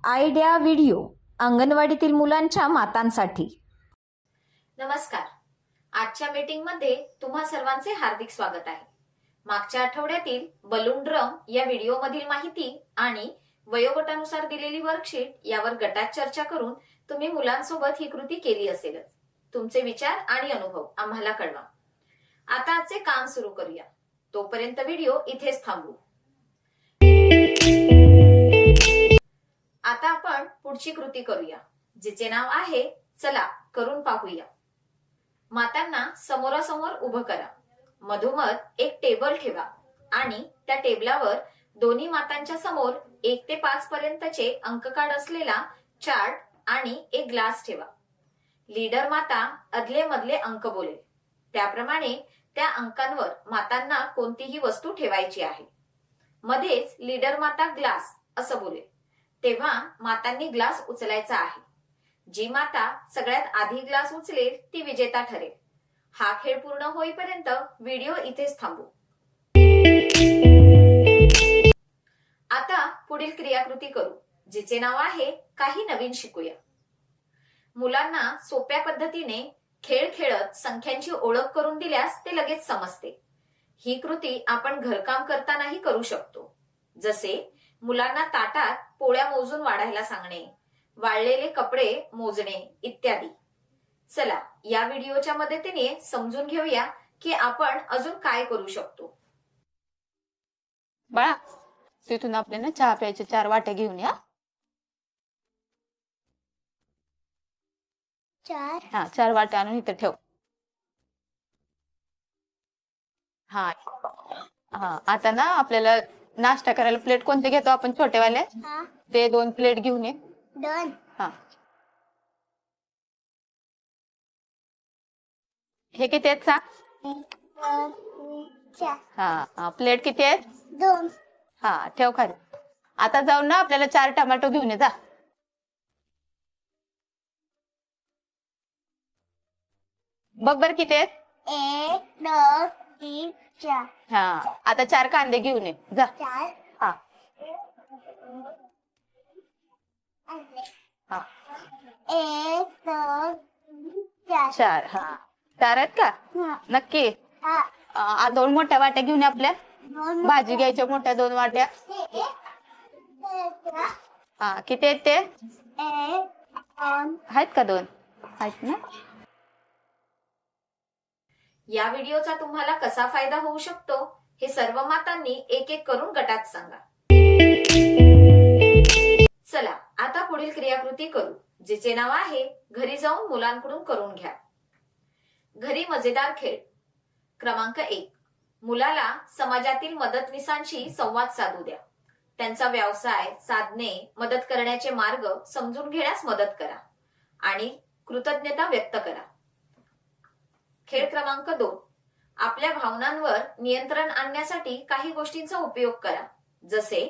Idea video अंगणवाडीतील मुलांच्या मातांसाठी. नमस्कार. आजच्या मीटिंगमध्ये तुम्हा सर्वांचे हार्दिक स्वागत आहे. मागच्या आठवड्यातील बलून ड्रम या व्हिडिओमधील माहिती आणि वयोगटानुसार दिलेली वर्कशीट यावर गटात चर्चा करून तुम्ही मुलांसोबत ही कृती केली असेलच. तुमचे विचार आणि अनुभव आम्हाला कळवा. आता आजचे काम सुरू करूया. तोपर्यंत व्हिडिओ इथेच थांबवू. आता आपण पुढची कृती करूया, जिचे नाव आहे चला करून पाहूया. मातांना समोरासमोर उभं करा. मधोमध एक टेबल ठेवा आणि त्या टेबलावर दोन्ही मातांच्या समोर 1 ते 5 पर्यंतचे अंककार्ड असलेला चार्ट आणि एक ग्लास ठेवा. लीडर माता अदले मधले अंक बोलेल. त्याप्रमाणे त्या अंकांवर मातांना कोणतीही वस्तू ठेवायची आहे. मध्येच लीडर माता ग्लास असं बोलेल तेव्हा मातांनी ग्लास उचलायचा आहे. जी माता सगळ्यात आधी ग्लास उचलेल ती विजेता ठरेल. हा खेळ पूर्ण होईपर्यंत व्हिडिओ इथेच थांबू. आता पुढील क्रियाकृती करू, जिचे नाव आहे काही नवीन शिकूया. मुलांना सोप्या पद्धतीने खेळ खेळत संख्यांची ओळख करून दिल्यास ते लगेच समजते. ही कृती आपण घरकाम करतानाही करू शकतो. जसे मुलांना ताटात पोळ्या मोजून वाढायला सांगणे, वाळलेले कपडे मोजणे इत्यादी. चला या व्हिडिओच्या मदतीने समजून घेऊया की आपण अजून काय करू शकतो. बाळा, तिथून आपल्याला चहा प्यायच्या 4 वाट्या घेऊन या. 4 वाट्या आणून इथं ठेव. हा हा आता ना आपल्याला नाश्ता करायला प्लेट कोणते घेतो आपण? छोटेवाले ते 2 प्लेट घेऊन ये. हा हे किती आहेत सांग? हा प्लेट किती आहेत? 2. हा ठेव खाली. आता जाऊन ना आपल्याला 4 टोमॅटो घेऊन ये जा. बघ बर किती आहेत? 1 2 3 4. हा आता 4 कांदे घेऊन ये जा. 4. हा हा 1 2 4. 4. हा 4 आहेत का? नक्की? 2 मोठ्या वाट्या घेऊन ये आपल्या. भाजी घ्यायच्या मोठ्या 2 वाट्या. हा किती आहेत ते? 1 2. आहेत का 2? आहेत ना? या व्हिडिओचा तुम्हाला कसा फायदा होऊ शकतो हे सर्व मातांनी एक एक करून गटात सांगा. चला आता पुढील क्रियाकृती करू, जिचे नाव आहे घरी जाऊन मुलांकडून करून घ्या. घरी मजेदार खेळ. क्रमांक 1. मुलाला समाजातील मदतनीसांशी संवाद साधू द्या. त्यांचा व्यवसाय, साधने, मदत करण्याचे मार्ग समजून घेण्यास मदत करा आणि कृतज्ञता व्यक्त करा. खेळ क्रमांक 2. आपल्या भावनांवर नियंत्रण आणण्यासाठी काही गोष्टींचा उपयोग करा. जसे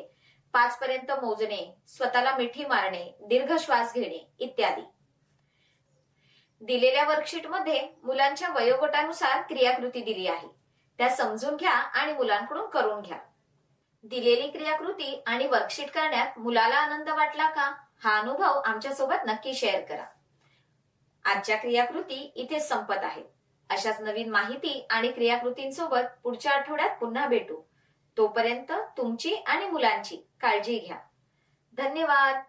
5 पर्यंत मोजणे, स्वतःला मिठी मारणे, दीर्घ श्वास घेणे इत्यादी. दिलेल्या वर्कशीट मध्ये मुलांच्या वयोगटानुसार क्रियाकृती दिली आहे. त्या समजून घ्या आणि मुलांकडून करून घ्या. दिलेली क्रियाकृती आणि वर्कशीट करण्यात मुलाला आनंद वाटला का? हा अनुभव आमच्या सोबत नक्की शेअर करा. आजच्या क्रियाकृती इथेच संपत आहेत. अशाच नवीन माहिती आणि क्रियाकृतींसोबत पुढच्या आठवड्यात पुन्हा भेटू. तोपर्यंत तुमची आणि मुलांची काळजी घ्या. धन्यवाद.